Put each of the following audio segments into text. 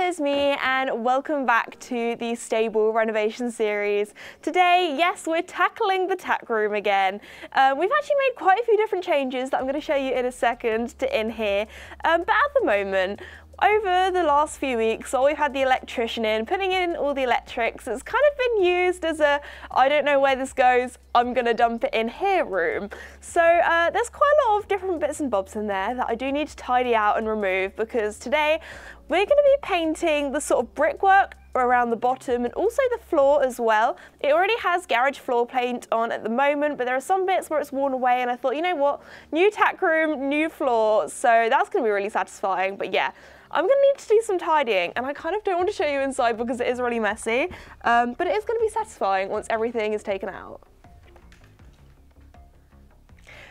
Esme and welcome back to the stable renovation series. Today, yes, we're tackling the tack room again. We've actually made quite a few different changes that I'm going to show you in a second to in here, but at the moment, over the last few weeks, while we've had the electrician in, putting in all the electrics, it's kind of been used as a, I don't know where this goes, I'm going to dump it in here room. So there's quite a lot of different bits and bobs in there that I do need to tidy out and remove, because today we're going to be painting the sort of brickwork around the bottom and also the floor as well. It already has garage floor paint on at the moment, but there are some bits where it's worn away, and I thought, you know what, new tack room, new floor, so that's going to be really satisfying. But yeah, I'm going to need to do some tidying, and I kind of don't want to show you inside because it is really messy, but it is going to be satisfying once everything is taken out.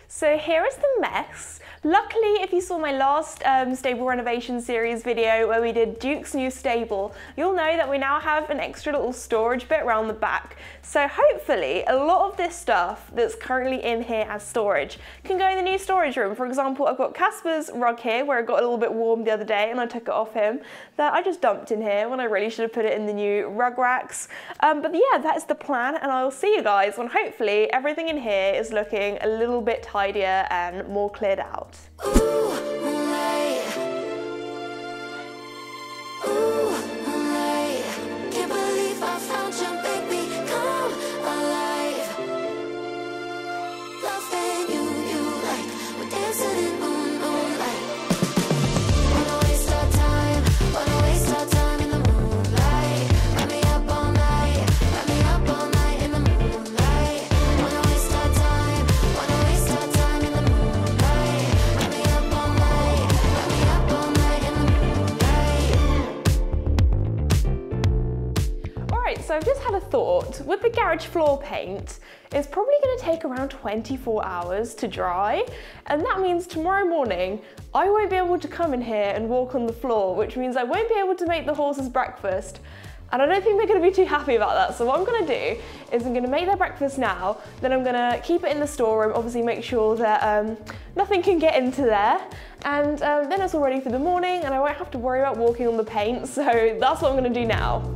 So here is the mess. Luckily, if you saw my last stable renovation series video where we did Duke's new stable, you'll know that we now have an extra little storage bit around the back. So hopefully a lot of this stuff that's currently in here as storage can go in the new storage room. For example, I've got Casper's rug here where it got a little bit warm the other day and I took it off him, that I just dumped in here when I really should have put it in the new rug racks. But yeah, that is the plan, and I will see you guys when hopefully everything in here is looking a little bit tidier and more cleared out. So I've just had a thought. With the garage floor paint, it's probably going to take around 24 hours to dry, and that means tomorrow morning I won't be able to come in here and walk on the floor, which means I won't be able to make the horses breakfast, and I don't think they're going to be too happy about that. So what I'm going to do is I'm going to make their breakfast now, then I'm going to keep it in the storeroom, obviously make sure that nothing can get into there, and then it's all ready for the morning and I won't have to worry about walking on the paint. So that's what I'm going to do now.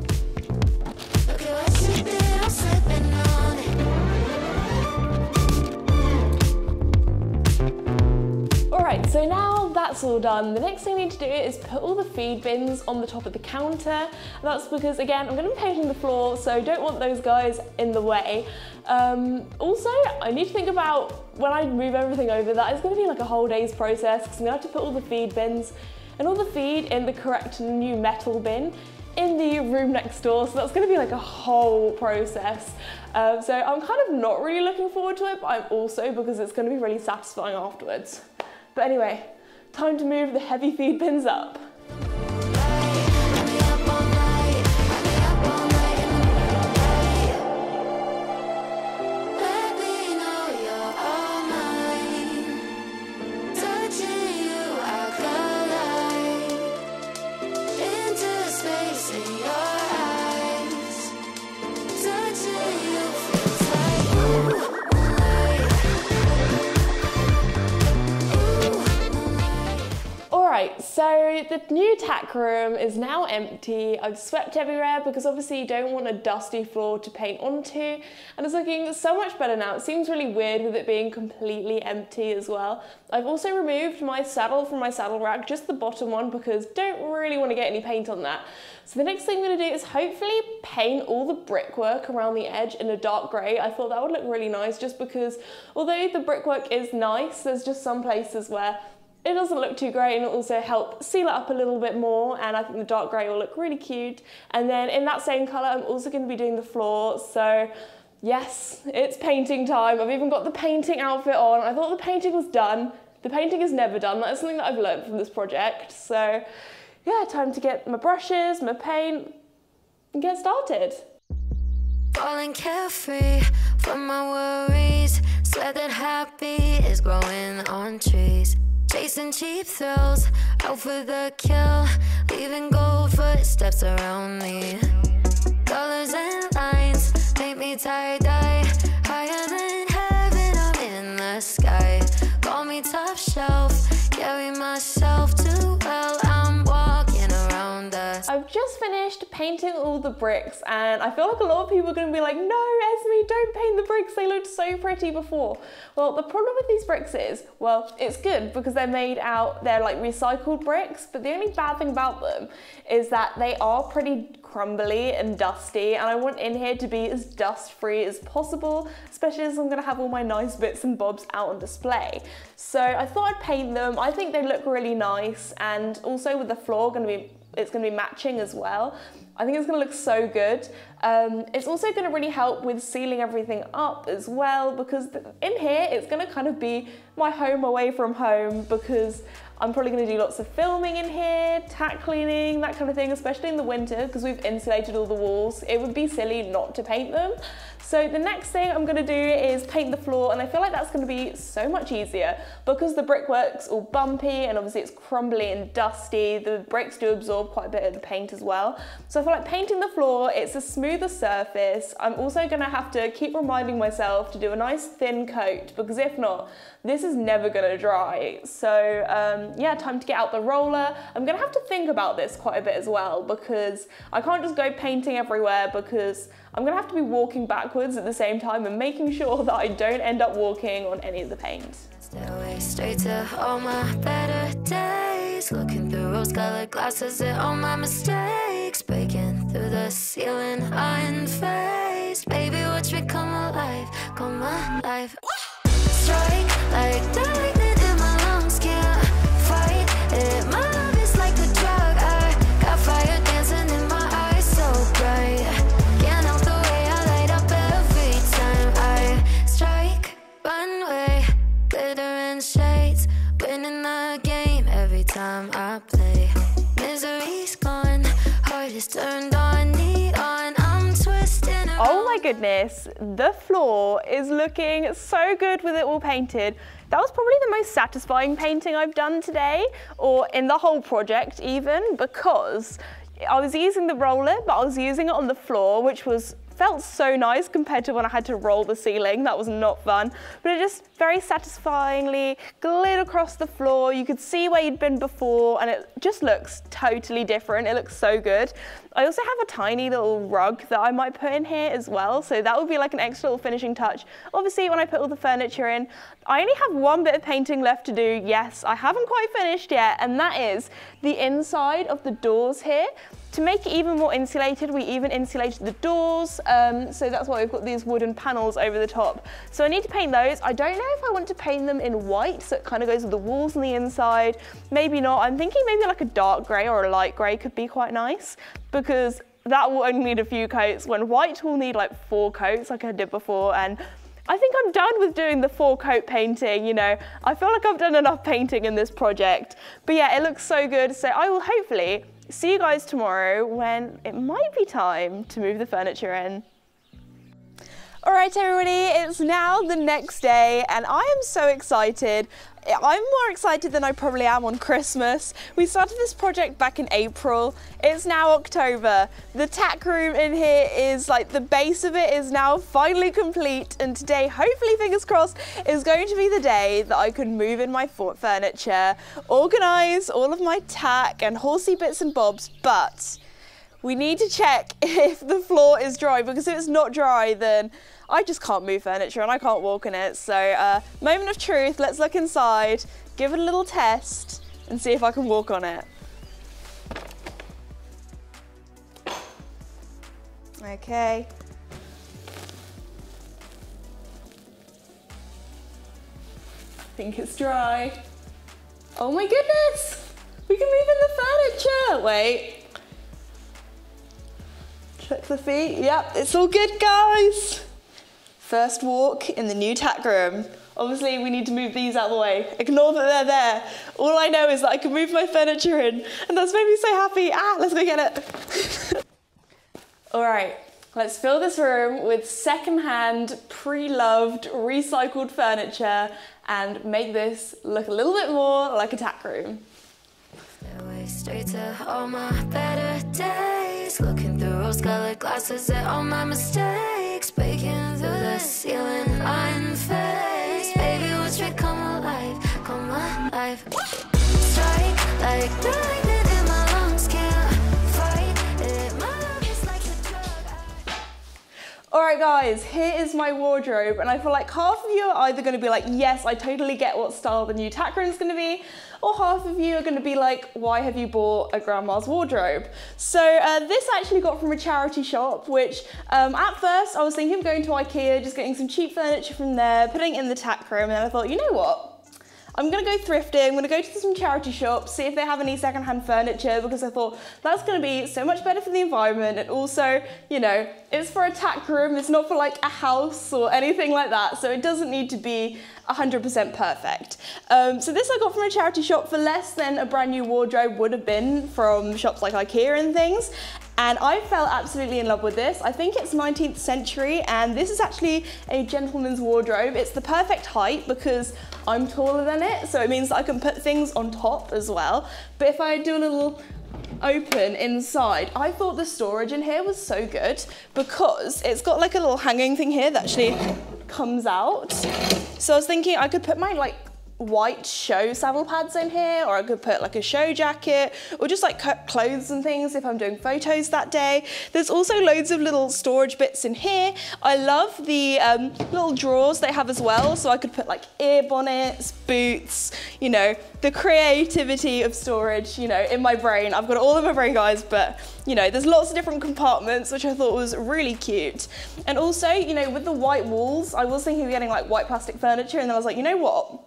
Alright, so now that's all done, the next thing I need to do is put all the feed bins on the top of the counter. And that's because, again, I'm going to be painting the floor, so I don't want those guys in the way. Also, I need to think about when I move everything over, that it's going to be like a whole day's process, because I'm going to have to put all the feed bins and all the feed in the correct new metal bin in the room next door, so that's going to be like a whole process. So I'm kind of not really looking forward to it, but I'm also, because it's going to be really satisfying afterwards. But anyway, time to move the heavy feed bins up. So the new tack room is now empty. I've swept everywhere because obviously you don't want a dusty floor to paint onto, and it's looking so much better now. It seems really weird with it being completely empty as well. I've also removed my saddle from my saddle rack, just the bottom one, because don't really want to get any paint on that. So the next thing I'm going to do is hopefully paint all the brickwork around the edge in a dark grey. I thought that would look really nice, just because although the brickwork is nice, there's just some places where it doesn't look too great, and it'll also help seal it up a little bit more, and I think the dark grey will look really cute. And then in that same colour, I'm also going to be doing the floor, so yes, it's painting time. I've even got the painting outfit on. I thought the painting was done. The painting is never done. That's something that I've learned from this project. So yeah, time to get my brushes, my paint, and get started. Falling carefree from my worries, swear that happy is growing on trees. Chasing cheap thrills, out for the kill, leaving gold footsteps around me. Colors and lines make me tie-dye, higher than heaven, I'm in the sky. Call me top shelf, carry myself too well, I'm walking around the I've just finished painting all the bricks and I feel like a lot of people are going to be like, no Esme, don't paint the bricks, they looked so pretty before. Well, the problem with these bricks is, well, it's good because they're like recycled bricks, but the only bad thing about them is that they are pretty crumbly and dusty, and I want in here to be as dust free as possible, especially as I'm going to have all my nice bits and bobs out on display. So I thought I'd paint them. I think they look really nice, and also with the floor it's going to be matching as well. I think it's going to look so good. It's also going to really help with sealing everything up as well, because in here it's going to kind of be my home away from home, because I'm probably going to do lots of filming in here, tack cleaning, that kind of thing, especially in the winter because we've insulated all the walls. It would be silly not to paint them. So the next thing I'm going to do is paint the floor, and I feel like that's going to be so much easier because the brickwork's all bumpy and obviously it's crumbly and dusty. The bricks do absorb quite a bit of the paint as well. So I feel like painting the floor, it's a smoother surface. I'm also going to have to keep reminding myself to do a nice thin coat, because if not, this is never going to dry. So yeah, time to get out the roller. I'm going to have to think about this quite a bit as well, because I can't just go painting everywhere, because I'm going to have to be walking backwards at the same time and making sure that I don't end up walking on any of the paint. Stairway straight to all my better days. Looking through rose-colored glasses at all my mistakes. Breaking through the ceiling, unfazed. Baby, watch me come alive, come alive. Strike like lightning in my lungs, can't fight it. My love is like a drug, I got fire dancing in my eyes, so bright. Can't help the way I light up every time I strike. Runway, glitter and shades, winning the game every time I play. Misery's gone, heart is turned on, neon, I'm twisting around. Oh my goodness, the floor is looking so good with it all painted. That was probably the most satisfying painting I've done today, or in the whole project even, because I was using the roller, but I was using it on the floor, which felt so nice compared to when I had to roll the ceiling. That was not fun, but it just very satisfyingly glid across the floor. You could see where you'd been before, and it just looks totally different. It looks so good. I also have a tiny little rug that I might put in here as well, so that would be like an extra little finishing touch. Obviously, when I put all the furniture in, I only have one bit of painting left to do. Yes, I haven't quite finished yet, and that is the inside of the doors here. To make it even more insulated, we even insulated the doors, so that's why we've got these wooden panels over the top. So I need to paint those. I don't know if I want to paint them in white, so it kind of goes with the walls on the inside. Maybe not. I'm thinking maybe like a dark grey or a light grey could be quite nice, because that will only need a few coats, when white will need like 4 coats like I did before. And I think I'm done with doing the 4-coat painting, you know. I feel like I've done enough painting in this project. But yeah, it looks so good. So I will hopefully see you guys tomorrow when it might be time to move the furniture in. All right, everybody, it's now the next day and I am so excited. I'm more excited than I probably am on Christmas. We started this project back in April. It's now October. The tack room in here is like the base of it is now finally complete, and today, hopefully fingers crossed, is going to be the day that I can move in my furniture, organise all of my tack and horsey bits and bobs, but we need to check if the floor is dry, because if it's not dry, then I just can't move furniture and I can't walk in it. So moment of truth, let's look inside, give it a little test and see if I can walk on it. Okay. I think it's dry. Oh my goodness, we can move in the furniture. Wait. Check the feet. Yep, it's all good, guys. First walk in the new tack room. Obviously, we need to move these out of the way. Ignore that they're there. All I know is that I can move my furniture in, and that's made me so happy. Let's go get it. All right, let's fill this room with secondhand, pre-loved, recycled furniture and make this look a little bit more like a tack room. Stairway straight to all my better days. Looking through rose-colored glasses at all my mistakes. Breaking through the ceiling, unfazed. Baby, watch me come alive, come alive. Strike like lightning in my lungs, can't fight. All right guys, here is my wardrobe, and I feel like half of you are either going to be like, yes, I totally get what style the new tack room is going to be, or half of you are going to be like, why have you bought a grandma's wardrobe? So this I actually got from a charity shop, which at first I was thinking of going to IKEA, just getting some cheap furniture from there, putting it in the tack room, and I thought, you know what? I'm gonna go thrifting, I'm gonna go to some charity shops, see if they have any secondhand furniture, because I thought that's gonna be so much better for the environment, and also, you know, it's for a tack room, it's not for like a house or anything like that, so it doesn't need to be 100% perfect. So this I got from a charity shop for less than a brand new wardrobe would have been from shops like IKEA and things. And I fell absolutely in love with this. I think it's 19th century, and this is actually a gentleman's wardrobe. It's the perfect height because I'm taller than it, so it means that I can put things on top as well. But if I do a little open inside, I thought the storage in here was so good because it's got like a little hanging thing here that actually comes out. So I was thinking I could put my like white show saddle pads in here, or I could put like a show jacket, or just like clothes and things if I'm doing photos that day. There's also loads of little storage bits in here. I love the little drawers they have as well, so I could put like ear bonnets, boots, you know, the creativity of storage, you know, in my brain. I've got it all in my brain, guys, but you know, there's lots of different compartments, which I thought was really cute. And also, you know, with the white walls, I was thinking of getting like white plastic furniture, and then I was like, you know what?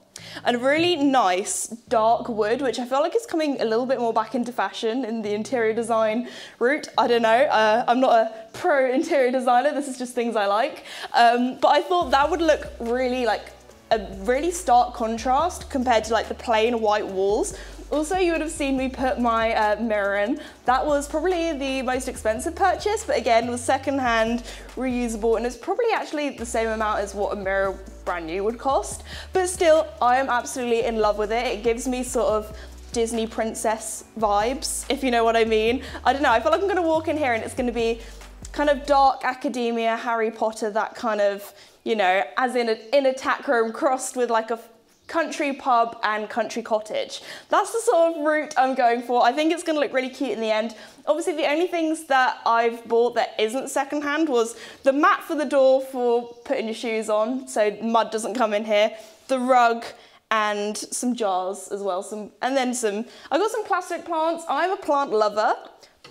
And a really nice dark wood, which I feel like is coming a little bit more back into fashion in the interior design route. I don't know, I'm not a pro interior designer, this is just things I like. But I thought that would look really like a really stark contrast compared to like the plain white walls. Also, you would have seen me put my mirror in. That was probably the most expensive purchase, but again, it was secondhand, reusable, and it's probably actually the same amount as what a mirror brand new would cost. But still, I am absolutely in love with it. It gives me sort of Disney princess vibes, if you know what I mean. I don't know, I feel like I'm gonna walk in here and it's gonna be kind of dark academia, Harry Potter, that kind of, you know, as in a tack room crossed with like a country pub and country cottage. That's the sort of route I'm going for. I think it's gonna look really cute in the end. Obviously, the only things that I've bought that isn't secondhand was the mat for the door for putting your shoes on, so mud doesn't come in here, the rug, and some jars as well. I got some plastic plants. I'm a plant lover,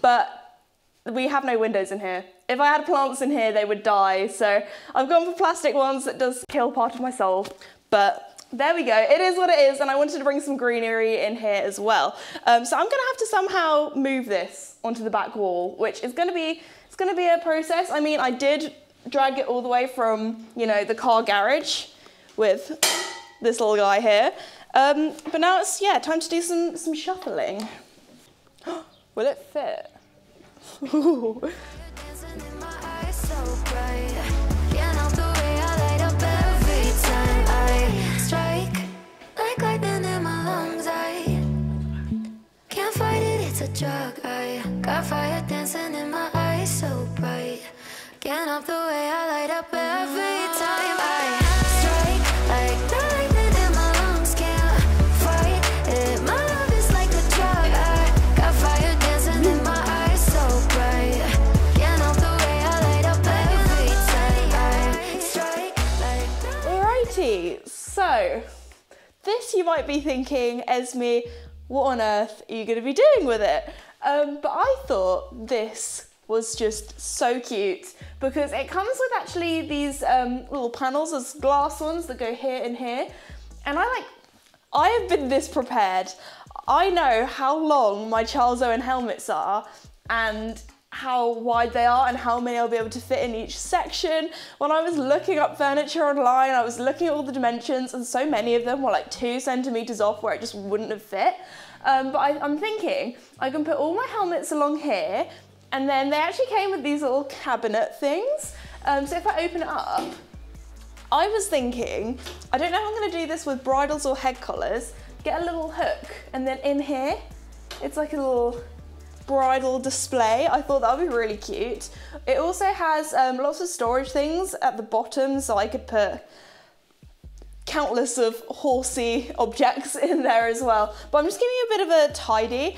but we have no windows in here. If I had plants in here, they would die. So I've gone for plastic ones. That does kill part of my soul, but there we go, it is what it is, and I wanted to bring some greenery in here as well. So I'm gonna have to somehow move this onto the back wall, which is gonna be a process. I mean, I did drag it all the way from, you know, the car garage with this little guy here. But now it's, yeah, time to do some shuffling. Will it fit? Ooh. Drug, I got fire dancing in my eyes so bright. Can't help the way I light up every time I strike like the lightning in my lungs. Can't fight it, my love is like a drug. I got fire dancing in my eyes so bright. Can't help the way I light up every time I strike like the... Alrighty, so this you might be thinking, Esme, what on earth are you going to be doing with it? But I thought this was just so cute because it comes with actually these little panels, as glass ones that go here and here. And I have been this prepared. I know how long my Charles Owen helmets are and how wide they are and how many I'll be able to fit in each section. When I was looking up furniture online, I was looking at all the dimensions, and so many of them were like 2 centimeters off where it just wouldn't have fit. But I'm thinking I can put all my helmets along here, and then they actually came with these little cabinet things. So if I open it up, I was thinking, I don't know how I'm gonna do this with bridles or head collars, get a little hook, and then in here, it's like a little bridal display. I thought that would be really cute. It also has lots of storage things at the bottom, so I could put countless of horsey objects in there as well. But I'm just giving you a bit of a tidy.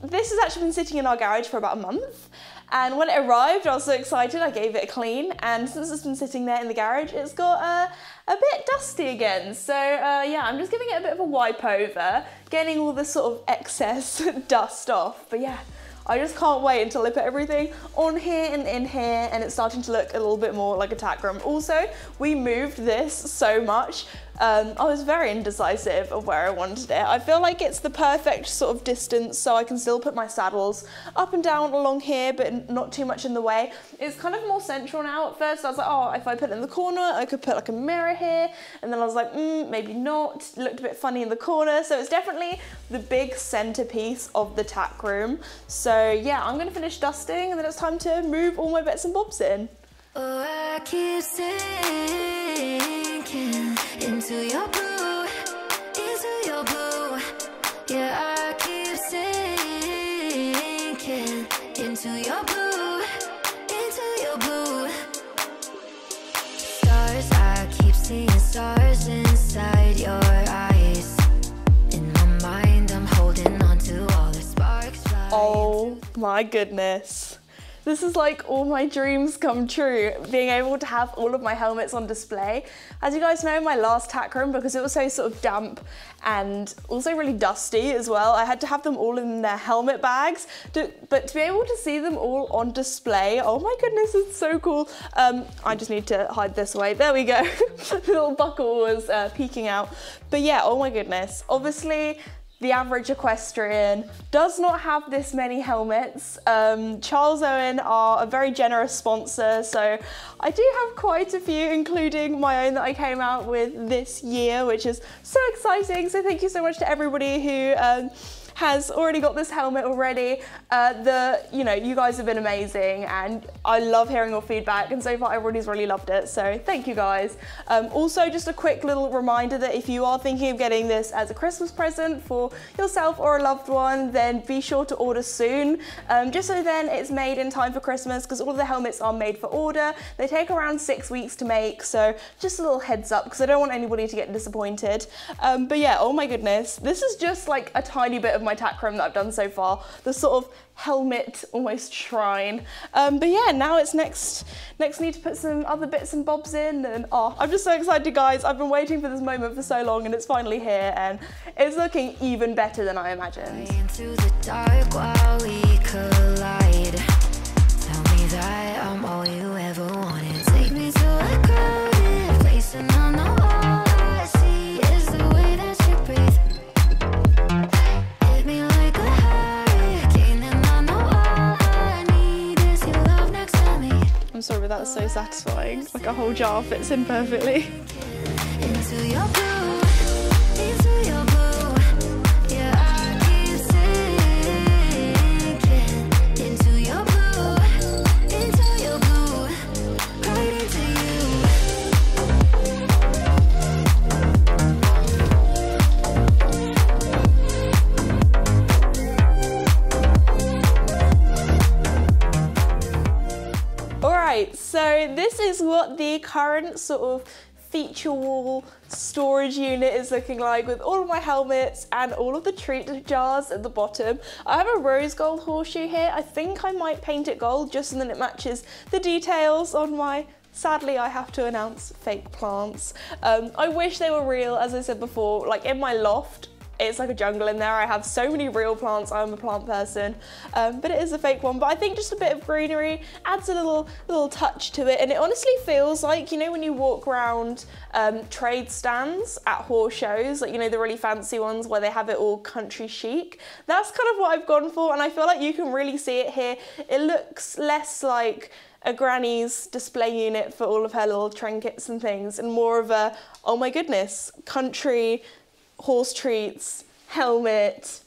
This has actually been sitting in our garage for about a month, And when it arrived, I was so excited, I gave it a clean, and since it's been sitting there in the garage, it's got a bit dusty again. So yeah, I'm just giving it a bit of a wipe over, getting all the sort of excess dust off. But yeah, I just can't wait until I put everything on here and in here, and it's starting to look a little bit more like a tack room. Also, we moved this so much. I was very indecisive of where I wanted it. I feel like it's the perfect sort of distance so I can still put my saddles up and down along here, but not too much in the way. It's kind of more central now. At first I was like, oh, if I put it in the corner, I could put like a mirror here. And then I was like, maybe not. It looked a bit funny in the corner. So it's definitely the big centerpiece of the tack room. So yeah, I'm gonna finish dusting and then it's time to move all my bits and bobs in. Oh, I keep sinking into your blue, yeah, I keep sinking into your blue, stars, I keep seeing stars inside your eyes, in my mind I'm holding on to all the sparks flying. Oh my goodness. This is like all my dreams come true, being able to have all of my helmets on display. As you guys know, my last tack room, because it was so sort of damp and also really dusty as well, I had to have them all in their helmet bags. But to be able to see them all on display, oh my goodness, it's so cool. I just need to hide this away. There we go. The little buckle was peeking out. But yeah, oh my goodness. Obviously, the average equestrian does not have this many helmets. Charles Owen are a very generous sponsor, so I do have quite a few, including my own that I came out with this year, which is so exciting. So thank you so much to everybody who has already got this helmet already. You guys have been amazing, and I love hearing your feedback, and so far everybody's really loved it, so thank you guys. Also, just a quick little reminder that if you are thinking of getting this as a Christmas present for yourself or a loved one, then be sure to order soon, just so then it's made in time for Christmas, because all of the helmets are made for order. They take around 6 weeks to make, so just a little heads up, because I don't want anybody to get disappointed. But yeah, oh my goodness, this is just like a tiny bit of my tack room that I've done so far, the sort of helmet almost shrine. But yeah, now it's next need to put some other bits and bobs in, and I'm just so excited, guys. I've been waiting for this moment for so long, and it's finally here, and it's looking even better than I imagined. Into the dark while we collide. Tell me that I'm all you ever wanted. Take me to a crowded place, and I know all I see is the way that you breathe. I'm sorry, but that's so satisfying. Like a whole jar fits in perfectly. Into your blue, yeah, I keep sinking into your blue, right into So this is what the current sort of feature wall storage unit is looking like, with all of my helmets and all of the treat jars at the bottom. I have a rose gold horseshoe here. I think I might paint it gold just so that it matches the details on my, sadly I have to announce, fake plants. I wish they were real, as I said before. Like in my loft, it's like a jungle in there. I have so many real plants. I'm a plant person, but it is a fake one. But I think just a bit of greenery adds a little touch to it, and it honestly feels like, you know, when you walk around trade stands at horse shows, like, you know, the really fancy ones where they have it all country chic. That's kind of what I've gone for, and I feel like you can really see it here. It looks less like a granny's display unit for all of her little trinkets and things, and more of a, oh my goodness, country horse treats, helmet,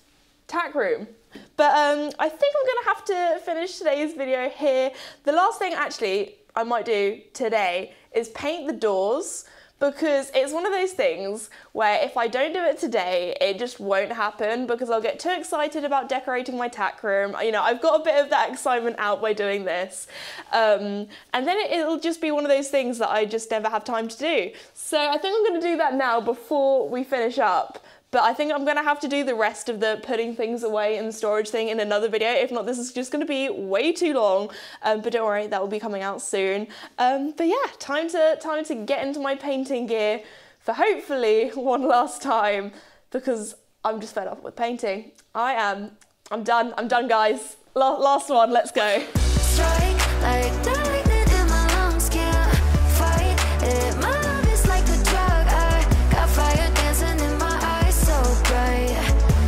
tack room. But I think I'm gonna have to finish today's video here. The last thing actually I might do today is paint the doors, because it's one of those things where if I don't do it today, it just won't happen, because I'll get too excited about decorating my tack room. You know, I've got a bit of that excitement out by doing this. And then it'll just be one of those things that I just never have time to do. So I think I'm gonna do that now before we finish up. But I think I'm gonna have to do the rest of the putting things away in the storage thing in another video. If not, this is just gonna be way too long. But don't worry, that will be coming out soon. But yeah, time to get into my painting gear for hopefully one last time, because I'm just fed up with painting. I'm done guys. Last one, let's go. Strike like lightning in my lungs, can't fight it. My love is like a drug. I got fire dancing in my eyes, so bright.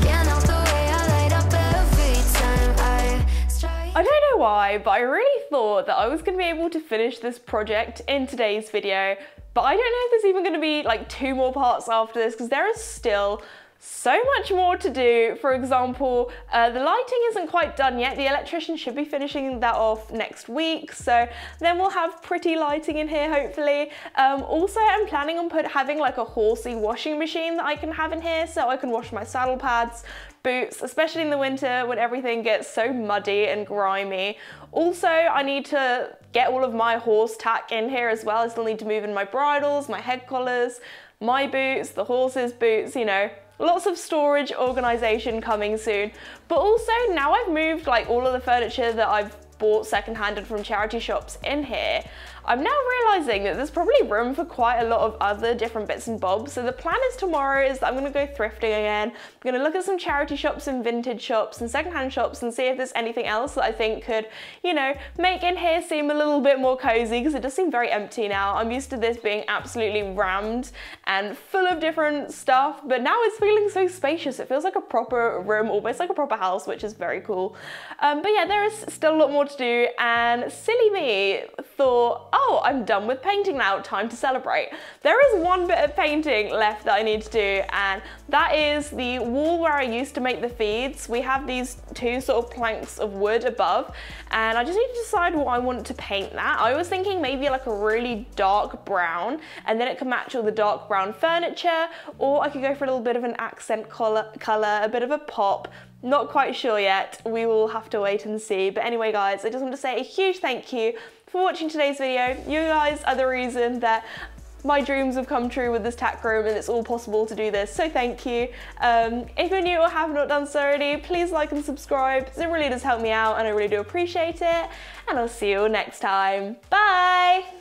Can't help the way I light up every time I strike. I don't know why, but I really thought that I was going to be able to finish this project in today's video, but I don't know if there's even going to be like 2 more parts after this, because there is still so much more to do. For example, the lighting isn't quite done yet. The electrician should be finishing that off next week, so then we'll have pretty lighting in here hopefully. Also, I'm planning on having like a horsey washing machine that I can have in here, so I can wash my saddle pads, boots, especially in the winter when everything gets so muddy and grimy. Also, I need to get all of my horse tack in here as well. I still need to move in my bridles, my head collars, my boots, the horse's boots, you know. Lots of storage organisation coming soon. But also, now I've moved like all of the furniture that I've bought second-handed from charity shops in here, I'm now realising that there's probably room for quite a lot of other different bits and bobs. So the plan is tomorrow is that I'm going to go thrifting again. I'm going to look at some charity shops and vintage shops and second-hand shops and see if there's anything else that I think could, you know, make in here seem a little bit more cozy, because it does seem very empty now. I'm used to this being absolutely rammed and full of different stuff, but now it's feeling so spacious. It feels like a proper room, almost like a proper house, which is very cool. But yeah, there is still a lot more to do, and silly me thought, oh, I'm done with painting now, time to celebrate. There is one bit of painting left that I need to do, and that is the wall where I used to make the feeds. We have these 2 sort of planks of wood above, and I just need to decide what I want to paint that. I was thinking maybe like a really dark brown, and then it could match all the dark brown furniture, or I could go for a little bit of an accent color, a bit of a pop. Not quite sure yet, we will have to wait and see. But anyway guys, I just want to say a huge thank you for watching today's video. You guys are the reason that my dreams have come true with this tack room, and it's all possible to do this, so thank you. If you're new or have not done so already, please like and subscribe. It really does help me out and I really do appreciate it, and I'll see you all next time. Bye!